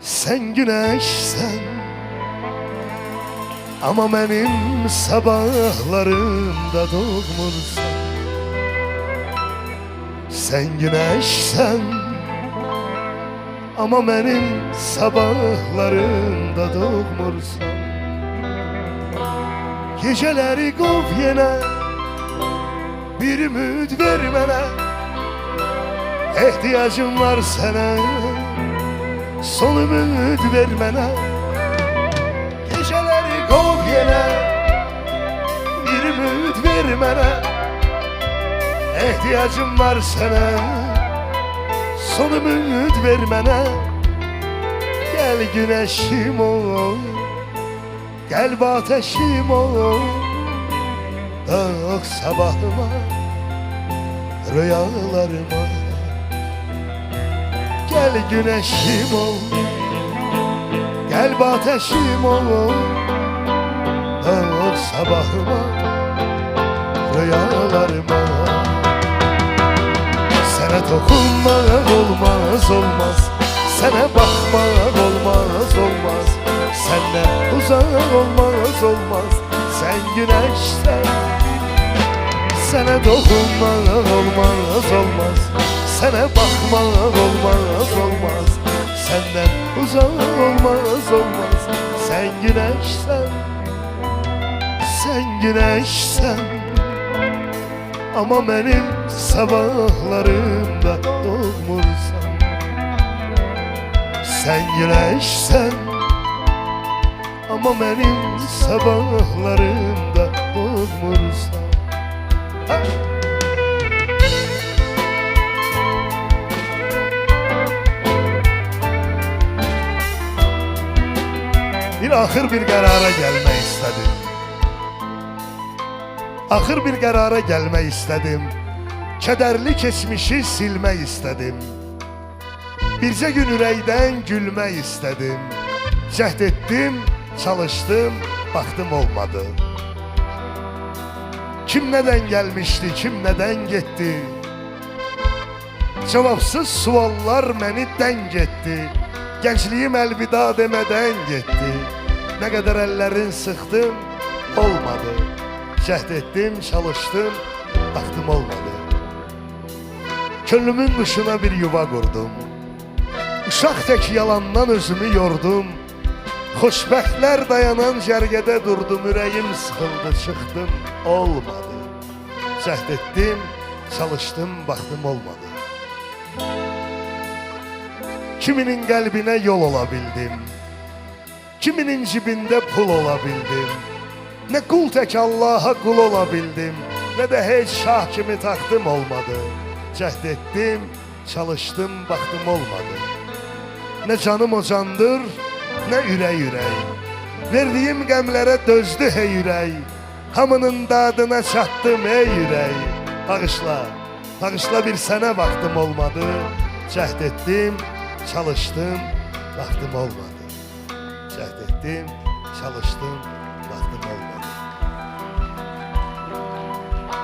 Sen güneşsen ama benim sabahlarımda doğmursan. Sen güneşsen ama benim sabahlarımda doğmursan. Geceleri qov yenə, bir ümid ver mənə. Ehtiyacım var sənə, son ümid ver mənə. Geceleri qov yenə, bir ümid ver mənə. Ehtiyacım var sənə, son ümid ver mənə. Gel güneşim ol, qəlb ateşim ol, dağ sabahıma, rüyalarıma. Gel güneşim ol, qəlb ateşim ol, dağ sabahıma, rüyalarıma. Sənə toxunmaq olmaz, olmaz. Sənə baxmaq olmaz, olmaz. Səndən uzaq olmaz, olmaz. Sən güneşsən. Sənə toxunmaq olmaz, olmaz. Sənə baxmaq olmaz, olmaz. Səndən uzaq olmaz, olmaz. Sən güneşsən. Sən güneşsən. Ama benim sabahlarımda doğmursan. Sen güneşsen ama benim sabahlarımda doğmursan. Ha! Ahır bir karara gelmek istedim. Ahır bir karara gelmek istedim. Kederli keçmişi silmek istedim. Bircə gün ürəkdən gülmək istedim. Cəhd ettim, çalıştım, baktım olmadı. Kim neden gelmişti, kim neden gitti? Cevapsız suallar məni dəng etdi. Gençliğim elvida demeden gitti. Ne kadar ellerin sıktım, olmadı. Cəhd ettim, çalıştım, baktım olmadı. Könlümün dışına bir yuva kurdum. Uşaq tək yalandan özümü yordum. Xoşbəxtlər dayanan cərgədə durdum. Ürəyim sıxıldı, çıxdım, olmadı. Cəhd etdim, çalıştım, baktım olmadı. Kiminin qəlbinə yol ola bildim. Kiminin cibində pul ola bildim. Ne kul tek Allah'a kul olabildim, ne de hiç şah kimi taktım olmadı. Cəhd ettim, çalıştım, baktım olmadı. Ne canım o candır, ne ürək ürək. Verdiğim qəmlərə dözdü hey ürək. Hamının dadına çatdım ey ürək. Bağışla, bağışla bir sənə baktım olmadı. Cəhd ettim, çalıştım, baktım olmadı. Cəhd ettim, çalıştım, baktım olmadı.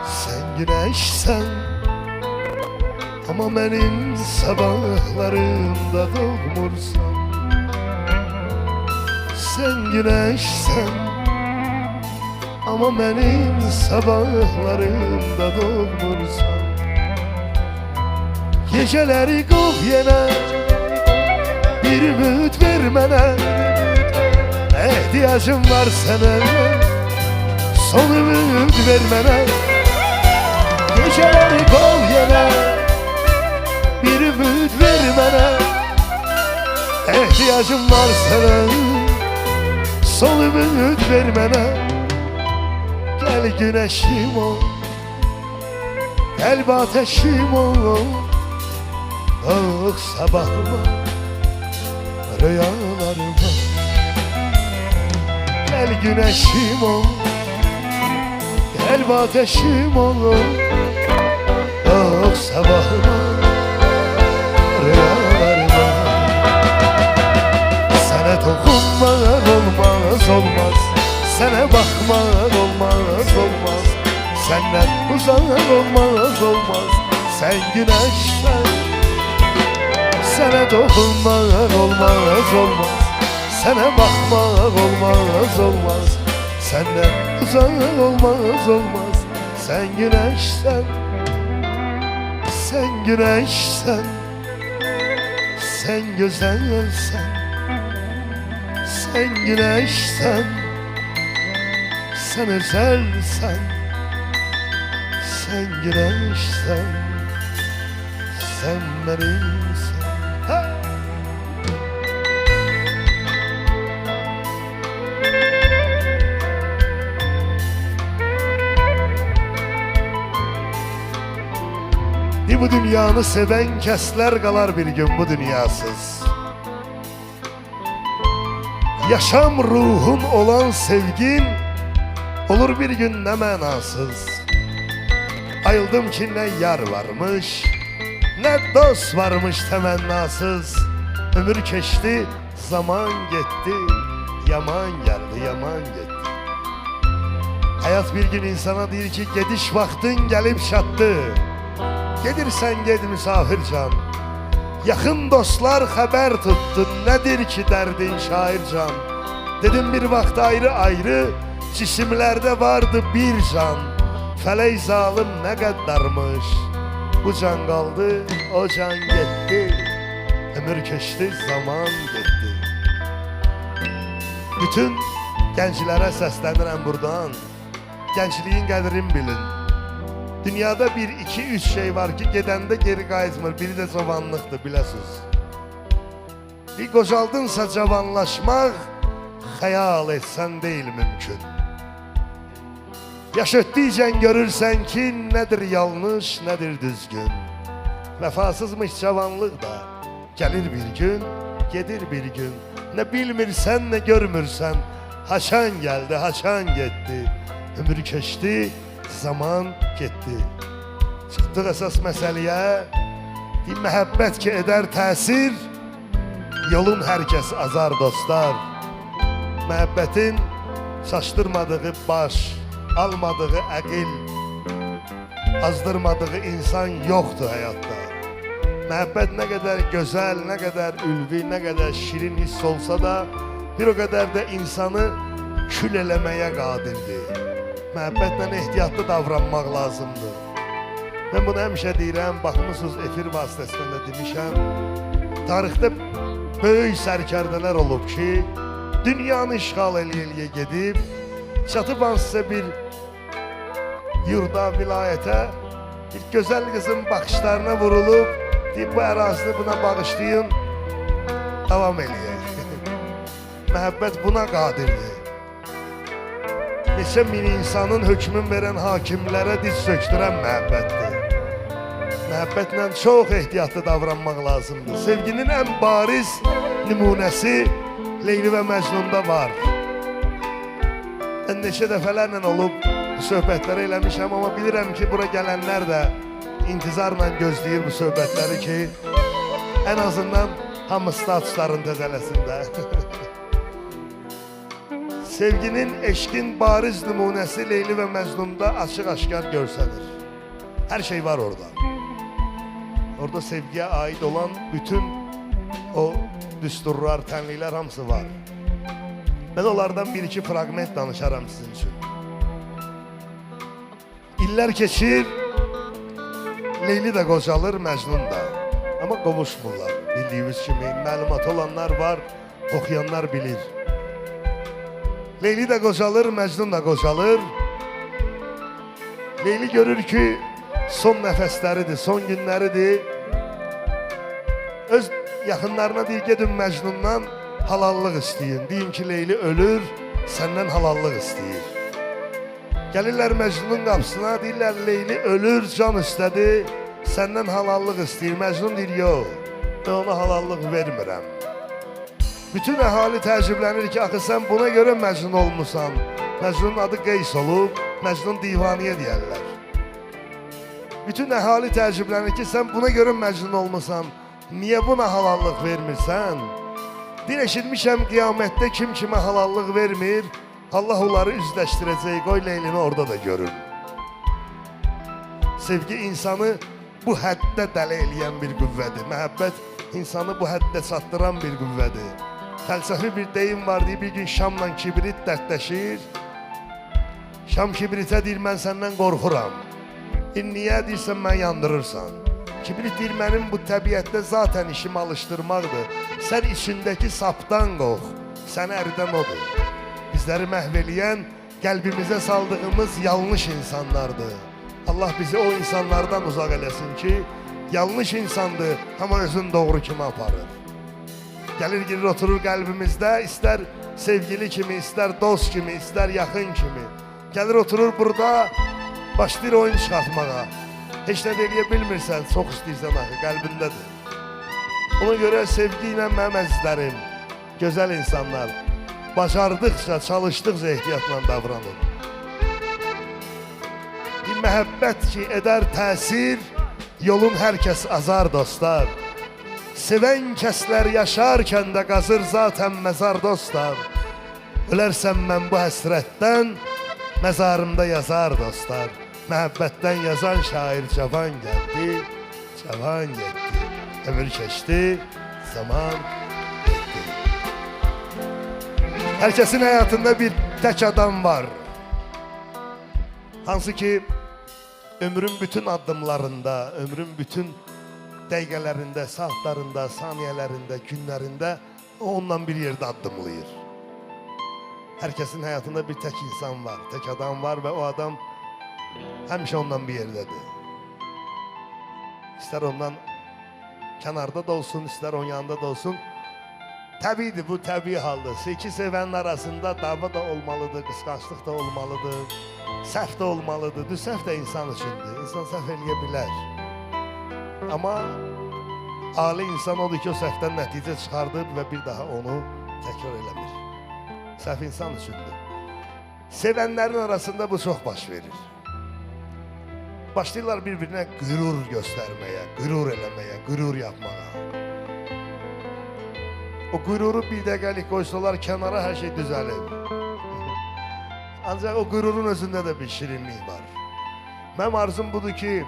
Sen güneşsen ama benim sabahlarımda doğmursan. Sen güneşsen ama benim sabahlarımda doğmursan. Geceleri qov yenə, bir ümid ver mənə. Ehtiyacım var sənə, son ümid ver mənə. Geceleri qov yenə, bir ümid ver mənə. Ehtiyacım var sənə, son ümid ver mənə. Gel güneşim ol, qəlb ateşim ol, dağ sabahıma, rüyalarıma. Gel güneşim ol, qəlb ateşim ol, dağ sabahıma, rüyalarıma. Sənə toxunmaq olmaz, olmaz. Sənə baxmaq olmaz, olmaz. Səndən uzaq olmaz, olmaz. Sən güneşsən, Sənə toxunmaq olmaz, olmaz. Sənə baxmaq olmaz, olmaz. Səndən uzaq olmaz, olmaz. Sən günəşsən, sən günəşsən. Sən gözəlsən, sən günəşsən. Sən özəlsən, sən günəşsən. Sən mənimsən. Ha! Bu dünyanı seven kəslər qalar bir gün bu dünyasız. Yaşam ruhun olan sevgin olur bir gün nə mənasız. Ayıldım ki nə yar varmış, nə dost varmış təmənnasız. Ömür keçdi, zaman getdi, yaman gəldi, yaman getdi. Həyat bir gün insana deyir ki gediş vaxtın gəlib çatdı. Gedirsən ged misafircan. Yaxın dostlar xəbər tutdu, nədir ki dərdin şaircan. Dedim bir vaxt ayrı-ayrı cisimlərdə vardı bir can. Fələk zalım nə qəddarmış, bu can qaldı, o can getdi. Ömür keçdi, zaman getdi. Bütün gənclərə səslənirəm buradan. Gəncliyin qədrini bilin. Dünyada bir, iki, üç şey var ki gedəndə geri qayıtmır. Biri də cavanlıqdır, biləsiniz. Bir qocaldınsa cavanlaşmaq, xəyal etsən deyil mümkün. Yaş ötdikcən görürsən ki nədir yanlış, nədir düzgün. Vəfasızmış cavanlıq da gəlir bir gün, gedir bir gün. Nə bilmirsən, nə görmürsən. Haçan gəldi, haçan getdi. Ömür keçdi, zaman getdi. Çıxdıq əsas məsələyə. Məhəbbət ki edər təsir, yolun hər kəs azar dostlar. Məhəbbətin çaşdırmadığı baş, almadığı əqil, azdırmadığı insan yoxdur həyatda. Məhəbbət nə qədər gözəl, nə qədər ülvi, nə qədər şirin hiss olsa da bir o qədər də insanı kül eləməyə qadirdir. Məhəbbətlə ehtiyatlı davranmaq lazımdır. Mən bunu həmişə deyirəm, baxmısınız efir vasitəsində də demişəm. Tarixdə böyük sərkərdələr olub ki, dünyanı işğal eləyə gedib, çatıp hansısa bir yurda, vilayətə, bir gözəl qızın baxışlarına vurulub, deyib bu ərazini buna bağışlayın, davam eləyək. Məhəbbət buna qadirdir. Neçə min insanın hökmün verən hakimlərə diz söktürən məhəbbətdir. Məhəbbətlə çox ehtiyatlı davranmaq lazımdır. Sevginin ən bariz nümunəsi Leyli və Məcnunda var. Mən neçə dəfələrlə olub söhbətləri eləmişəm, amma bilirəm ki, bura gələnlər də intizarla gözləyir bu söhbətləri ki, ən azından hamı statusların təzələsində. Sevginin, eşqin bariz nümunəsi Leyli və Məcnunda açıq-aşkar görsənir. Hər şey var orada. Orada sevgiyə aid olan bütün o düsturlar, tənliklər hamısı var. Mən onlardan bir-iki fragment danışaram sizin üçün. İllər keçir, Leyli də qocalır, Məcnun da. Amma qovuşmurlar, bildiyimiz kimi. Məlumat olanlar var, oxuyanlar bilir. Leyli də qocalır, Məcnun da qocalır. Leyli görür ki, son nəfəsləridir, son günləridir. Öz yaxınlarına deyir, gedin Məcnundan halallıq istəyin. Deyin ki, Leyli ölür, səndən halallıq istəyir. Gəlirlər Məcnunun qapısına, deyirlər, Leyli ölür, can istədi, səndən halallıq istəyir. Məcnun deyir, yox, mən ona halallıq vermirəm. Bütün əhali təəccüblənir ki, axı sən buna görə Məcnun olmusan. Məcnunun adı Qeys olub, Məcnun divaniyə deyərlər. Bütün əhali təəccüblənir ki, sən buna görə Məcnun olmusan. Niyə buna halallıq vermirsən? Deyir, eşitmişəm qiyamətdə kim kimə halallıq vermir, Allah onları üzləşdirəcək, qoy Leylini orada da görün. Sevgi insanı bu həddə dələ eləyən bir qüvvədir. Məhəbbət insanı bu həddə çatdıran bir qüvvədir. Fəlsəfi bir deyim var deyir, bir gün şamla kibrit dərdləşir. Şam kibritə deyir, mən səndən qorxuram. Niyə deyirsən, mən yandırırsan. Kibrit deyir, mənim bu təbiətdə zaten işimi alışdırmaqdır. Sən içindəki sapdan qorx, səni əridən odur. Bizləri məhv eləyən qəlbimizə saldığımız yanlış insanlardır. Allah bizi o insanlardan uzaq eləsin ki, yanlış insandır, amma özün doğru kimi aparır. Gəlir girir oturur qəlbimizdə, istər sevgili kimi, istər dost kimi, istər yaxın kimi. Gəlir oturur burada, başlayır oyun çıxartmağa. Heç nə deyə bilmirsən, çox istəyirsən axı, qəlbindədir. Ona görə sevgi ilə mənim əzizlərim, gözəl insanlar, bacardıqca, çalışdıqca ehtiyatla davranın. Bir məhəbbət ki, edər təsir, yolun hər kəs azar dostlar. Sevən kəslər yaşarkən də qazır zaten məzar dostlar. Ölərsən mən bu həsrətdən, məzarımda yazar dostlar. Məhəbbətdən yazan şair cavan gəldi, cavan getdi. Ömür keçdi, zaman getdi. Hər kəsin həyatında bir tək adam var. Hansı ki, ömrün bütün addımlarında, ömrün bütün dəqiqələrində, saatlarında, saniyələrində, günlərində onunla bir yerdə addımlayır. Hər kəsin həyatında bir tək insan var, tək adam var və o adam həmişə ondan bir yerdədir. İstər ondan kənarda da olsun, istər onun yanında da olsun. Təbiidir, bu təbii haldır. İki sevənin arasında dava da olmalıdır, qısqanclıq da olmalıdır, səhv də olmalıdır. Düz səhv də insan üçündür. İnsan səhv eləyə bilər. Amma ali insan odur ki, o səhvdən nəticə çıxardıb və bir daha onu təkrar eləmir. Səhv insan üçündür. Sevənlərin arasında bu çox baş verir. Başlayırlar bir-birinə qürur göstərməyə, qürur eləməyə, qürur yapmağa. O qüruru bir dəqiqəlik qoysalar kənara hər şey düzəlir. Ancaq o qürurun özündə də bir şirinlik var. Mənim arzum budur ki,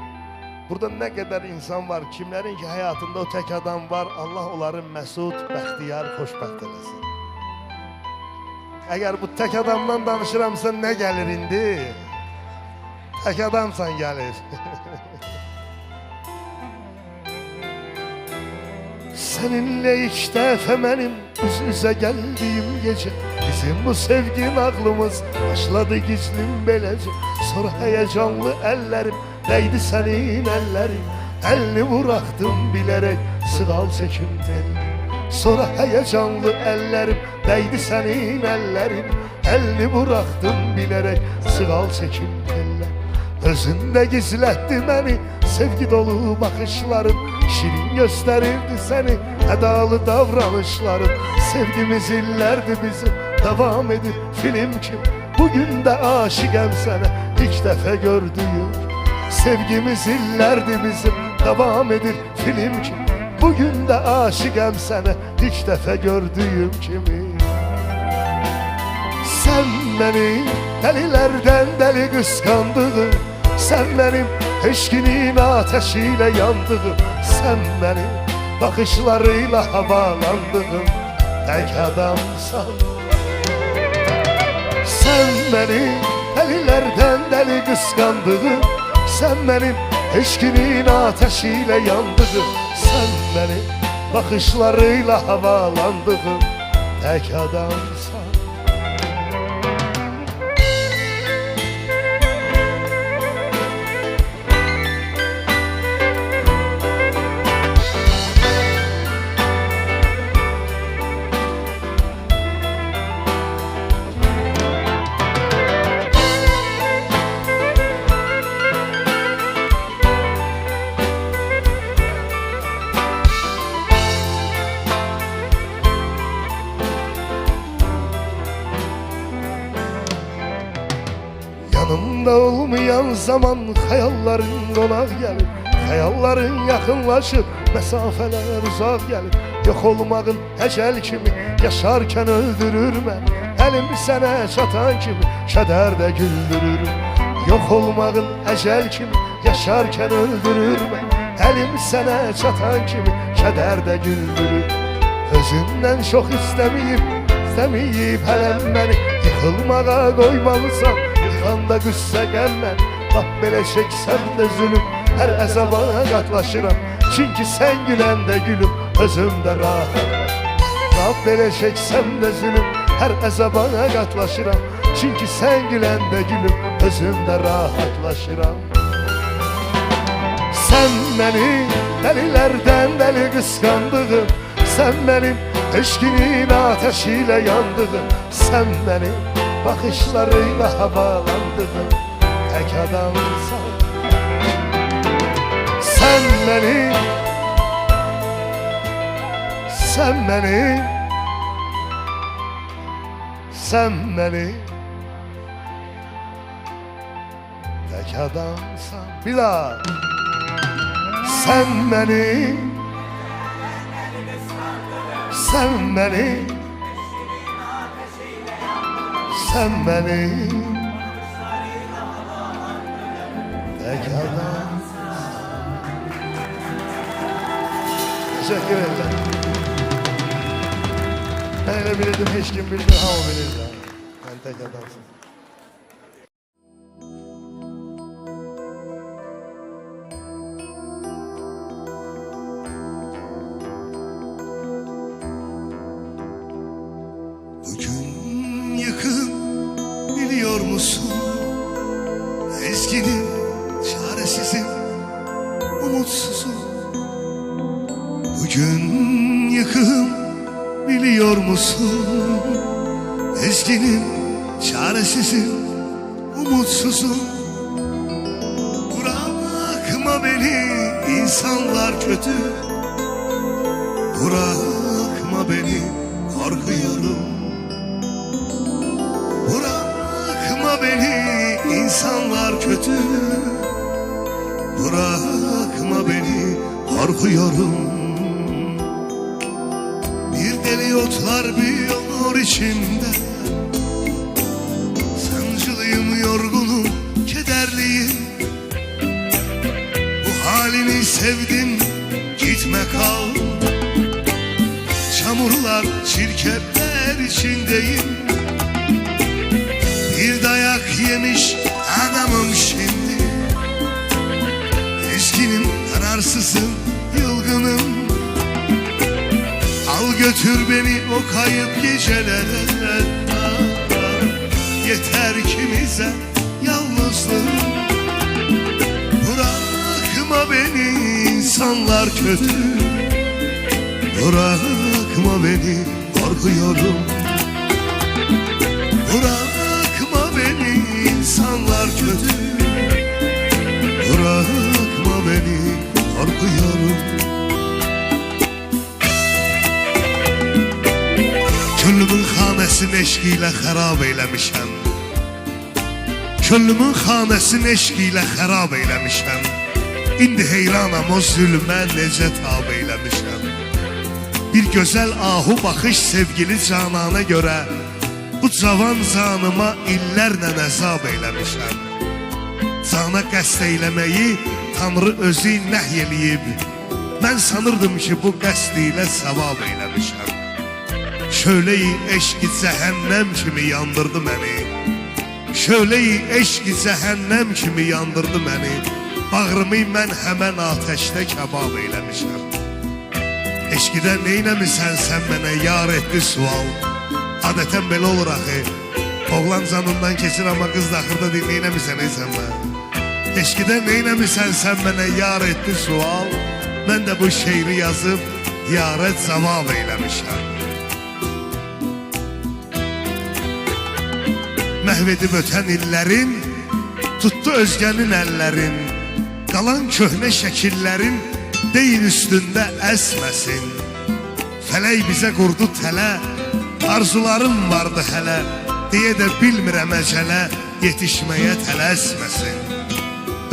burada nə qədər insan var, kimlərin ki həyatında o tək adam var, Allah onları məsud, bəxtiyar, xoşbəxt eləsin. Əgər bu tək adamdan danışıramsa nə gəlir indi? Tək adamsan gəlir. Seninle ilk dəfə mənim üz-üzə gəldiyim gecə, bizim bu sevgi nağlımız başladı gizlim beləcə. Sonra həyəcanlı əllərim dəydi sənin əllərin, əlini buraxdım bilərək sığal çəkim telli. Sonra həyəcanlı əllərim dəydi sənin əllərin, əlini buraxdım bilərək sığal çəkim telli. Özündə gizlətdi məni sevgi dolu baxışların, şirin göstərirdi səni ədalı davranışların. Sevgimiz illərdir bizim, davam edir film kimi. Bugün də aşiqəm sənə ilk dəfə gördüyüm. Sevgimiz illərdir bizim, davam edir film kimi. Bugün də aşiqəm sənə ilk dəfə gördüyüm kimi. Sən mənim dəlilərdən dəli qısqandığım, sən mənim eşqinin ateşi ilə yandığım, sən mənim baxışlarıyla havalandığım tək adamsan. Sən mənim dəlilərdən dəli qısqandığım, sən mənim eşqinin ateşi ilə yandığım, sən mənim baxışlarıyla havalandığım tək adamsan. Yanımda olmayan zaman xəyalların qonaq gəlir, xəyalların yaxınlaşır, məsafələr uzaq gəlir. Yox olmağın əcəl kimi yaşarkən öldürür məni, əlim sənə çatan kimi kədər də güldürür. Yox olmağın əcəl kimi yaşarkən öldürür məni, Əlim sənə çatan kimi kədərdə güldürüb. Özündən çox istəməyib hələm məni. Yıxılmağa qoymalısan, yıxanda qüssə qəmmən. Lap belə çəksəm də zülüm, hər əzabana qatlaşıram. Çünki sən güləndə gülüm, özümdə rahatlaşıram. Lap belə çəksəm də zülüm, hər əzabana qatlaşıram. Çünki sən güləndə gülüm, özümdə rahatlaşıram. Sən məni dəlilərdən dəli qısqandığım, sən mənim eşqinin ateşi ilə yandığım, sən mənim baxışlarıyla havalandığım tək adamsan. Sən məni tək adamsan. Bir daha. Sən məni tək adamsan. Teşekkür ederim. Ben öyle bilirdim, hiç kim bildi, ha o bilirdi. Ben tek adamsın. Bugün yakın, biliyor musun? Ezginim, çaresizim, umutsuzum. Bugün yakın, biliyor musun? Ezginim, çaresizim, umutsuzum. Bırakma beni, insanlar kötü. Bırakma beni, korkuyorum. Bırakma beni, insanlar kötü. Bırakma beni, korkuyorum. Bir deli otlar büyüyor içimde. Sancılıyım, yorgunum, kederliyim. Bu halini sevdim, gitme kal. Çamurlar, çirkefler içindeyim. Bir dayak yemiş adamım şimdi. Eskinim, kararsızım, yılgınım. Al götür beni o kayıp gecelere. Yeter ikimize yalnızlığım. Bırakma beni, insanlar kötü. Bırakma beni, korkuyorum. Bırakma beni, insanlar kötü. Bırakma beni, korkuyorum. Könlümün xanəsini eşq ilə xərab eyləmişəm. Könlümün xanəsini eşq ilə xərab eyləmişəm. İndi heyranam o zülmə necə tab eyləmişəm. Bir gözəl ahu baxış sevgili canana görə bu cavan canıma illərlə əzab eyləmişəm. Cana qəsd eyləməyi Tanrı özü nəhy eləyib. Mən sanırdım ki bu qəsd ilə savab eyləmişəm. Şöleyi eşki cəhənnəm kimi yandırdı məni. Şöleyi eşki cəhənnəm kimi yandırdı məni. Bağrımı mən həmən atəşdə kebab eyləmişəm. Eşkidən neynəmisən sən mənə yar etdi sual. Adətən belə olur axı. Oğlan canından keçir amma qız daxırda deyil, neynəmisən ey sən mən. Eşkidən neynəmisən sən mənə yar etdi sual. Mən də bu şeiri yazıb yarə cavab eyləmişəm. Məhv edib ötən illərin, tutdu özgənin əllərin. Qalan köhnə şəkillərin deyil üstündə əsməsin. Fələk bizə qurdu tələ, arzularım vardı hələ. Deyə də bilmirəm əcələ, yetişməyə tələsməsin.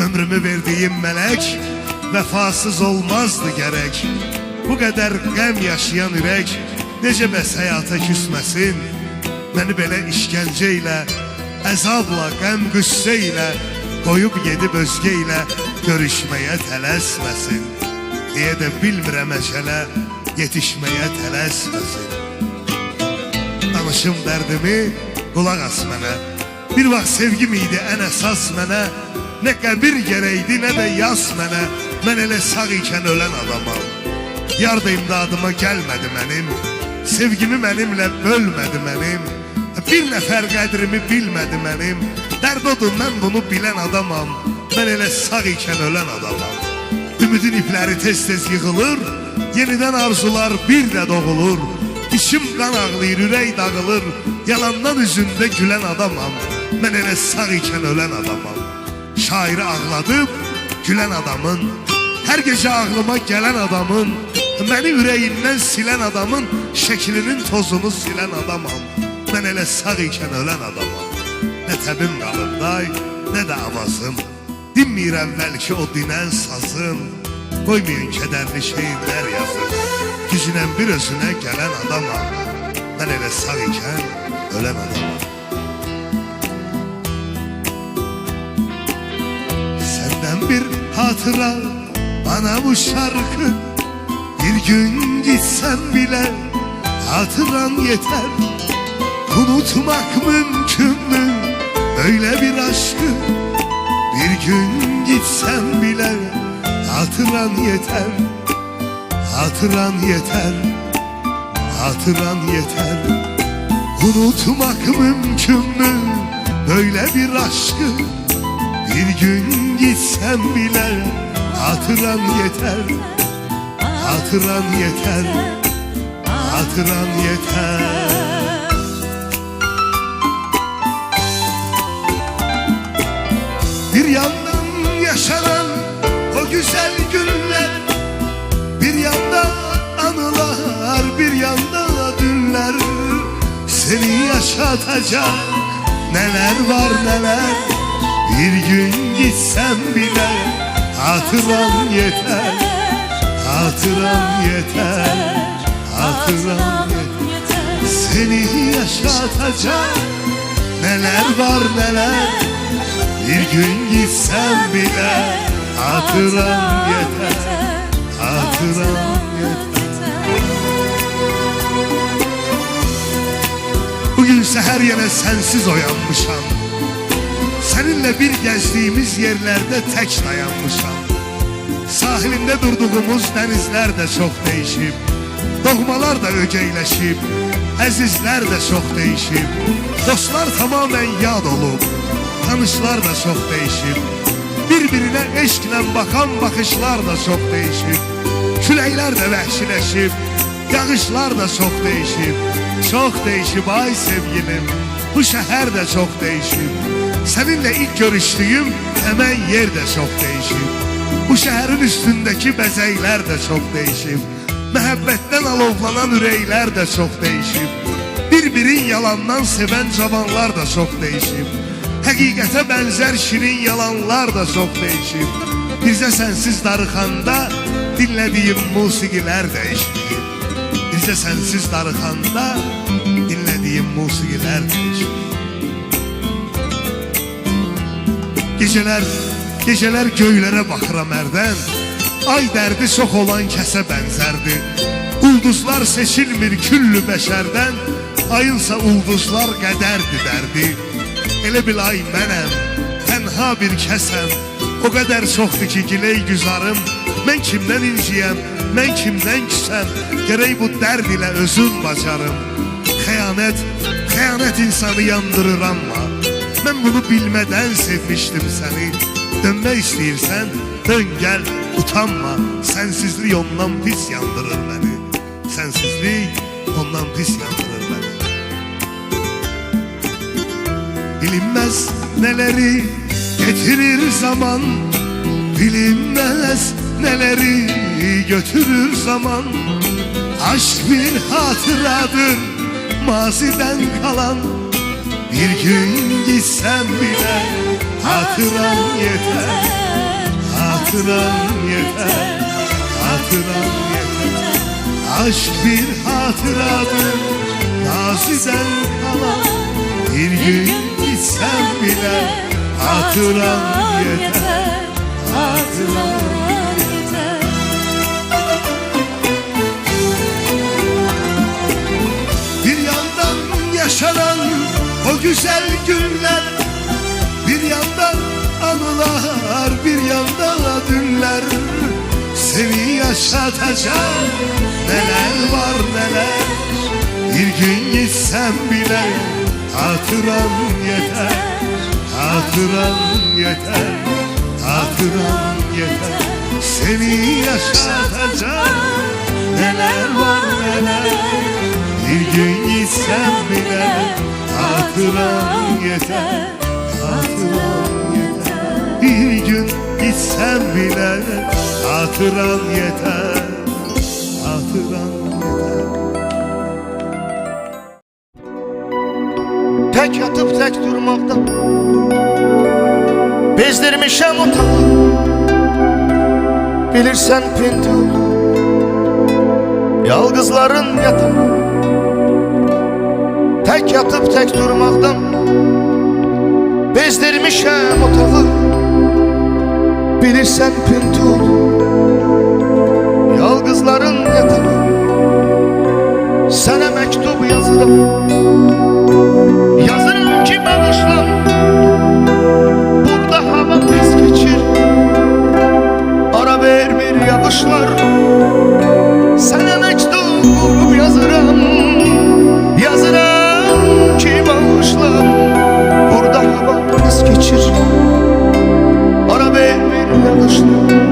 Ömrümü verdiyim mələk, vəfasız olmazdı gərək. Bu qədər qəm yaşayan ürək, necə bəs həyata küsməsin. Məni belə işgəncə ilə, əzabla, qəm qüssə ilə qoyub gedib özgə ilə görüşmeye tələsməsin. Deyə də bilmirəm əşələ yetişməyə tələsməsin. Danışım dərdimi, qulaq as mənə. Bir vaxt sevgim idi ən əsas mənə. Nə qəbir gərəkdi, nə də yas mənə. Mən elə sağ ikən ölən adamam. Yar da imdadıma gəlmədi mənim. Sevgimi mənimlə bölmədi mənim. Bir nəfər qədrimi bilmədi mənim. Dərd odur, mən bunu bilən adamam. Mən elə sağ ikən ölən adamam. Ümidin ipləri tez-tez yığılır. Yenidən arzular bir də doğulur. İçim qan ağlayır, ürək dağılır. Yalandan üzündə gülən adamam. Mən elə sağ ikən ölən adamam. Şairi ağladıb gülən adamın, hər gecə ağlıma gələn adamın, məni ürəyindən silən adamın şəklinin tozunu silən adamam. Mən elə sağ ikən ölən adamam. Nə təbim qalıb day, nə də avazım. Dinməyirəm bəlkə o dinən sazım. Qoymayın kədərli şeirlər yazır. Gücünən bir özünə gələn adamam. Mən elə sağ ikən ölən adamam. Səndən bir hatıra bana bu şarkı. Bir gün gitsen bile hatıran yeter. Unutmak mümkün mü öyle bir aşkı? Bir gün gitsen bile hatıran yeter. Hatıran yeter. Hatıran yeter. Unutmak mümkün mü böyle bir aşkı? Bir gün gitsen bile hatıran yeter. Hatıran yeter. Hatıran yeter. Bir yandan yaşanan o güzel günler, bir yanda anılar, bir yanda dünler. Seni yaşatacak neler var neler. Bir gün gitsem bile hatıran yeter. Hatıran yeter. Hatıran yeter. Seni yaşatacak neler var neler. Bir gün gitsem bile hatıran yeter. Hatıran yeter. Bugün seher yine sensiz oyanmışam. Seninle bir gezdiğimiz yerlerde tek dayanmışam. Sahilinde durduğumuz denizler de çok değişip, doğmalar da ögeyleşip, əzizlər də çox değişip, dostlar tamamen yad olup, tanışlar da çok değişip, birbirine eşklə bakan bakışlar da çok değişip, küləklər də vəhşiləşib, yağışlar da çok değişip ay sevgilim, bu şehir de çok değişip, seninle ilk görüştüğüm hemen yer de çok değişip, bu şehrin üstündeki bəzəklər de çok değişip, məhəbbətten alovlanan ürəklər de çok değişip, bir-birin yalandan seven cavanlar da çok değişip, həqiqətə bənzər şirin yalanlar da çok değişip, bircə sənsiz darıxanda dinlədiyim musiqilər dəyişib, bircə sənsiz darıxanda dinlədiyim musiqilər dəyişib. Geceler göylərə baxıram ərdən, ay dərdi çox olan kəsə bənzərdir. Ulduzlar seçilmir küllü bəşərdən, ayınsa ulduzlar qədərdir dərdi. Elə bil ay mənəm, tənha bir kəsəm, o qədər çoxdur ki giley güzarım. Mən kimdən inciyəm, mən kimdən küsəm, gərək bu dərd ilə özüm bacarım. Xəyanət insanı yandırır amma, mən bunu bilmədən sevmişdim səni. Dönmək istəyirsən, dön gəl, utanma. Sensizlik ondan pis yandırır beni. Sensizlik ondan pis yandırır beni. Bilinmez neleri getirir zaman, bilinmez neleri götürür zaman. Aşk bir hatıradır maziden kalan. Bir gün gitsem bile hatıran yeter. Hatıran yeter. Hatıran yeter. Aşk bir hatıradır maziden kalan. Bir gün gitsem bile hatıran yeter. Hatıran hatıran yeter. Bir yandan yaşanan o güzel günler, bir yandan anılar, bir yandan dünler. Seni yaşatacak neler var neler. Bir gün gitsem bile hatıran yeter, hatıran yeter, hatıran yeter. Seni yaşatacak neler var neler. Bir gün gitsem bile hatıran yeter, hatıran yeter. Bir gün gitsem bile hatıran yeter, hatıran yeter. Tek yatıp tek durmakta bezdirmişem otağı. Bilirsen pinti oldu yalgızların yatağı. Tek yatıp tek durmaktan bezdirmişem otağı. Bilirsen pinti oldu yalgızların yatağı. Sana mektup yazırım, yazırım ki bağışlam. Burada hava pis geçir, ara vermir yağışlar. Sana mektup yazırım, yazırım ki bağışlam. Burada hava pis geçir, ara vermir yağışlar.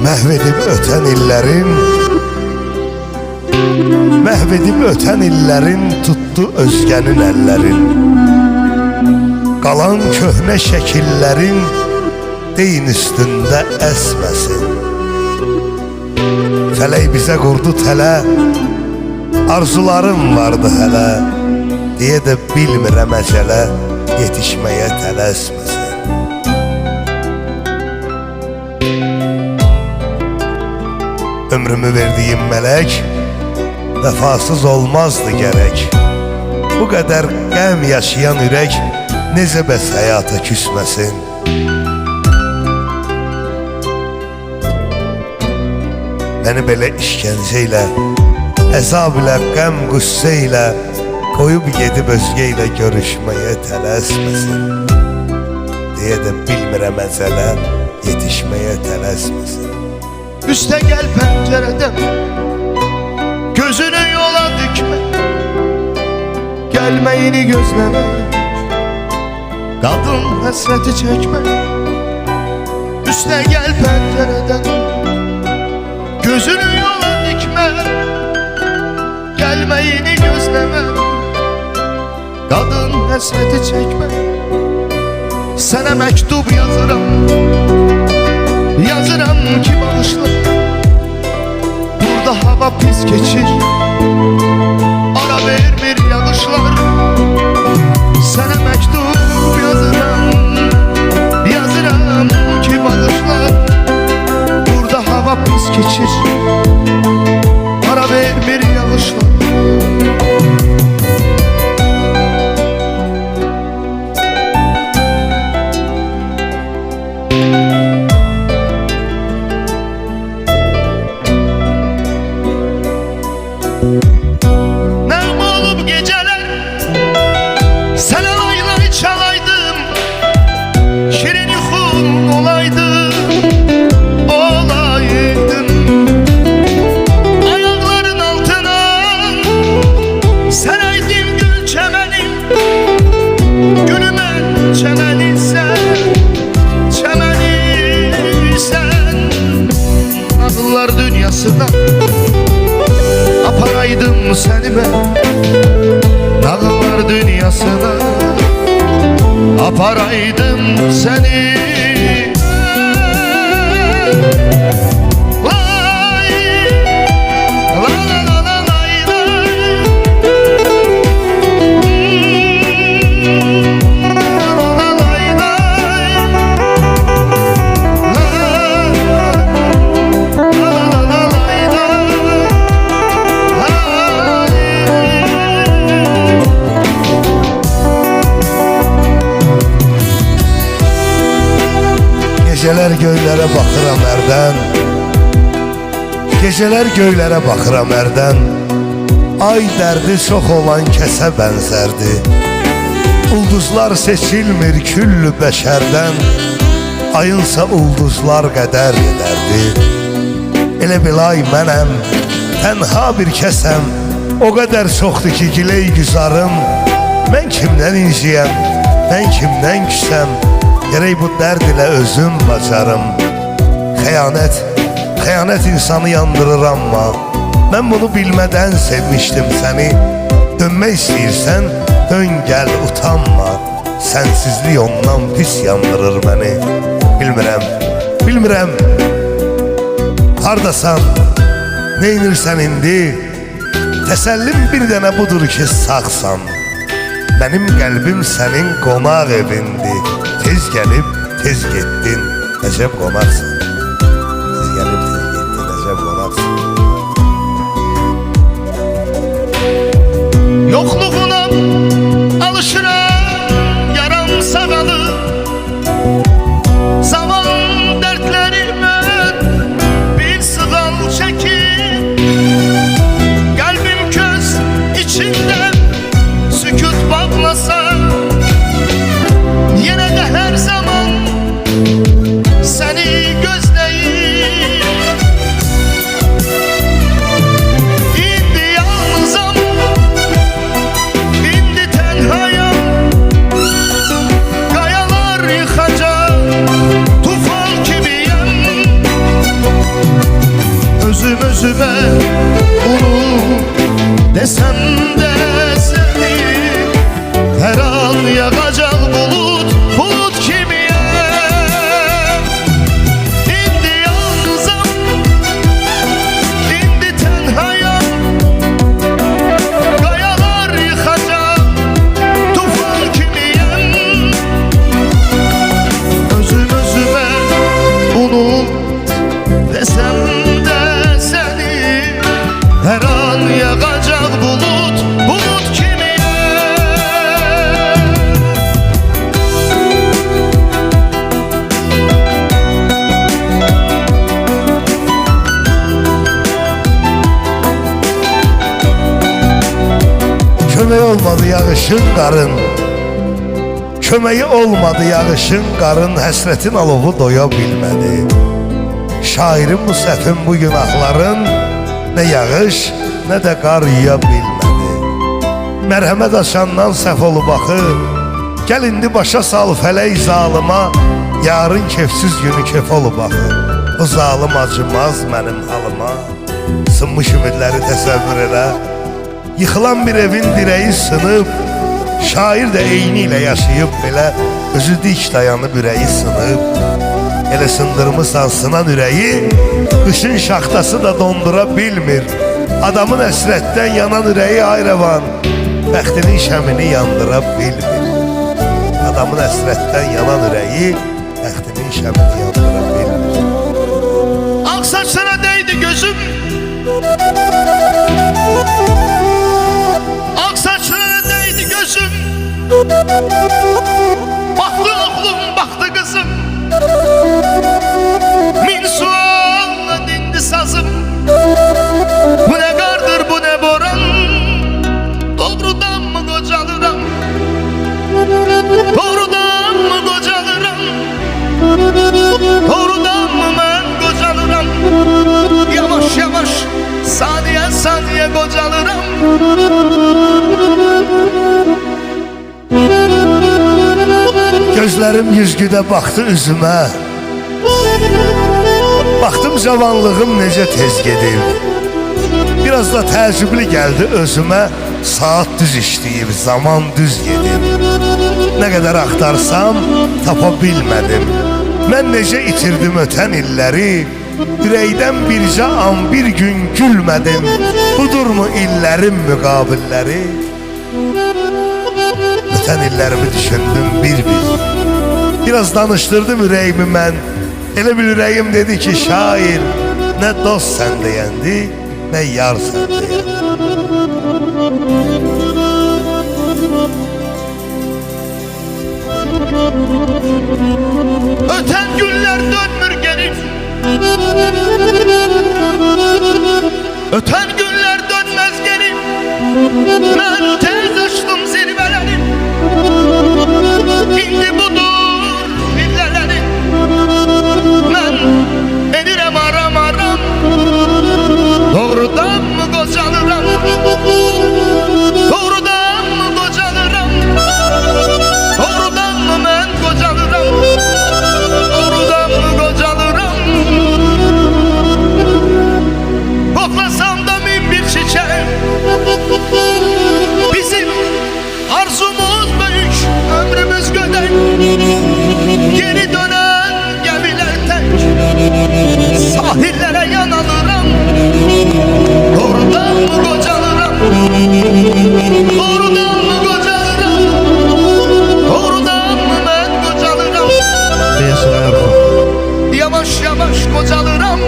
Məhvedib ötən illərin, məhvedib ötən illərin tutdu özgənin əllərin. Qalan köhnə şəkillərin deyin üstündə əsməsin. Fələk bizə qurdu tələ, arzularım vardı hələ, deyə də bilmirəm əcələ, yetişməyə tələsməsin. Ömrümü verdiyim mələk vəfasız olmazdı gərək. Bu qədər qəm yaşayan ürək necə bəs həyata küsməsin. Məni belə işgəncə ilə, əzab ilə, qəm qüssə ilə qoyub gedib özgə ilə görüşməyə tələsməsin. Deyə də bilmirəm əcələ, yetişməyə tələsməsin. Üste gel pencereden, gözünü yola dikme. Gelmeyini gözleme, kadın hasreti çekme. Üste gel pencereden, gözünü yola dikme. Gelmeyini gözleme, kadın hasreti çekme. Sana mektup yazırım, yazıram ki bağışla. Burada hava pis geçir, ara vermir yağışlar. Sana mektup yazıram, yazıram ki bağışla. Burada hava pis geçir, ara vermir yağışlar. Nəğmə olub gecələr, sənə lay lay çalaydım. Şirin yuxum olaydım, olaydım. Ayaqların altına sərəydim gül çəmənim. Gülümən çəmənisən, çəmənisən. Nağıllar dünyasına aparaydım seni ben, nağıllar dünyasına aparaydım seni. Lay, la la la la lay lay. La lay lay. Geceler göylərə baxıram ərdən, ay dərdi çox olan kəsə bənzərdi. Ulduzlar seçilmir küllü bəşərdən, ayınsa ulduzlar qədər edərdi. Elə bil ay mənəm, tənha bir kəsəm, o qədər çoxdur ki giley güzarım. Mən kimdən inciyəm, mən kimdən küsəm, gərək bu dərd ilə özüm bacarım. Xəyanət insanı yandırır amma mən bunu bilmədən sevmişdim səni. Dönmək istəyirsən, dön gəl utanma, sənsizlik ondan pis yandırır məni. Bilmirəm, hardasan, neynirsən indi? Təsəllim bir dənə budur ki sağsan. Mənim qəlbim sənin qonaq evindi. Tez gəlib, tez getdin, əcəb qonaqsan. Tez gəlib, tez getdin, əcəb qonaqsan. Yoxluğuna alışıram, yaram sağalır. Zaman dərdlərimə bir sığal çəkir. Qəlbim köz içində sükut bağlasa, yenə də hər zaman səni gözləyir. İndi yalnızam, indi tənhayam, qayalar yıxacaq, tufan kimiyəm. Özümə onu desəm də səni, hər an yağacaq bulut kimiyəm. İndi yalnızam, indi tənhayam, qayalar yıxacaq, tufan kimiyəm. Özümə bunu desəm də səni, hər an yağacaq bulut kimiyəm. Köməyi olmadı yağışın qarın, köməyi olmadı yağışın qarın, həsrətin alovu doya bilmədi. Şairin bu səhvin, bu günahların nə yağış, nə də qar yiya bilmədi. Mərhəmət açandan səhv olub axı, gəl indi başa sal fələk zalıma, yarın kefsiz günü kef olub axı. O zalım acımaz mənim halıma. Sınmış ümidləri təsəvvür elə, yıxılan bir evin dirəyi sınıb, şair də eyni ilə yaşayıb belə, özü dik dayanıb ürəyi sınıb. Elə sındırmısan sınan ürəyi, qışın şaxtası da dondura bilmir. Adamın əsrətdən yanan ürəyi ayrıvan, bəxtinin şəmini yandıra bilmir. Adamın əsrətdən yanan ürəyi, bəxtinin şəmini yandıra bilmir. Ağ saçlara değdi gözüm, ağ saçlara değdi gözüm. Baktı oğlum, baktı kızım, min sualla dindi sazım. Bu ne kardır, bu ne boran, doğrudan mı kocalıram, doğrudan mı kocalıram, doğrudan mı ben kocalıram. Yavaş yavaş, saniye saniye kocalıram. Gözlərim yüzgüdə baxdı üzümə, baxdım cavanlığım necə tez gedir. Biraz da təəccüblü gəldi özümə, saat düz işləyib, zaman düz gedir. Nə qədər axtarsam tapa bilmədim. Mən necə itirdim ötən illəri, ürəkdən bircə an bir gün gülmədim. Budurmu illərin müqabilləri? Ötən illərimi düşündüm bir-bir, biraz danışdırdım ürəyimi mən. Elə bir ürəyim dedi ki şair, nə dost sən deyəndi, nə yar sən deyəndi. Öten günler dönmür geri, Mən tez açdım zirvələrim, indi budur millələrim. Mən edirəm aram, doğrudan mı qocalıram? Doğrudan mı qocalıram? Doğrudan mı mən qocalıram? Doğrudan mı qocalıram? Koklasam da min bir çiçek, bizim arzumuz büyük, ömrümüz gödek. Geri dönen gemiler tek, sahillere yanalıram. Doğrudan mı kocalıram? Doğrudan mı kocalıram? Doğrudan mı ben kocalıram? Deyəsən Ərxan. Yavaş yavaş kocalıram.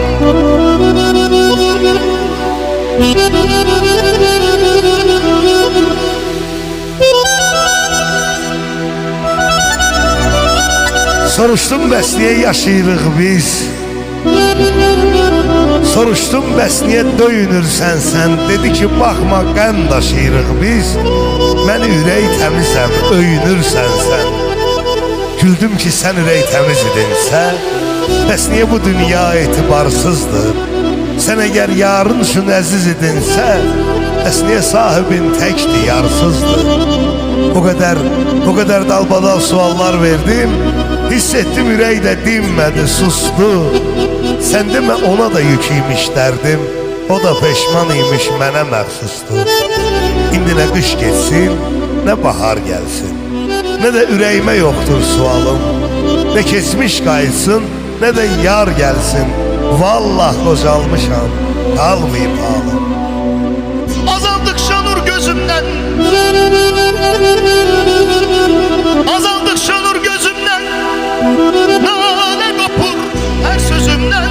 Soruşdum bəs niyə yaşayırıq biz? Soruşdum bəs niyə döyünürsən sən? Dedi ki baxma qəm daşıyırıq biz. Mən ürək təmizəm, öyünürsən sən. Güldüm ki sən ürək təmiz idinsə, bəs niyə bu dünya etibarsızdır? Sən əgər yarın üçün əziz idinsə, bəs niyə sahibin təkdir, yarsızdır? O qədər dalbadal suallar verdim, hiss etdim ürək də dinmədi, sustu. Sən demə ona da yük imiş dərdim, o da peşman imiş mənə məxsusdur. İndi nə qış geçsin, nə bahar gəlsin, nə də ürəyimə yoxdur sualım. Nə keçmiş qayıtsın, nə də yar gəlsin. Vallah qocalmışam, qalmayıb halım. Azaldıkça nur gözümden, azaldıkça nur gözümden, nane kopur her sözümden,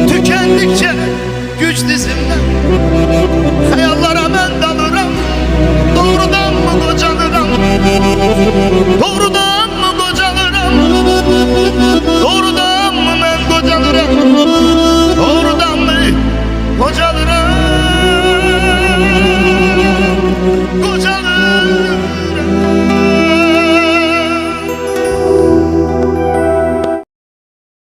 tükendikçe güç dizimden.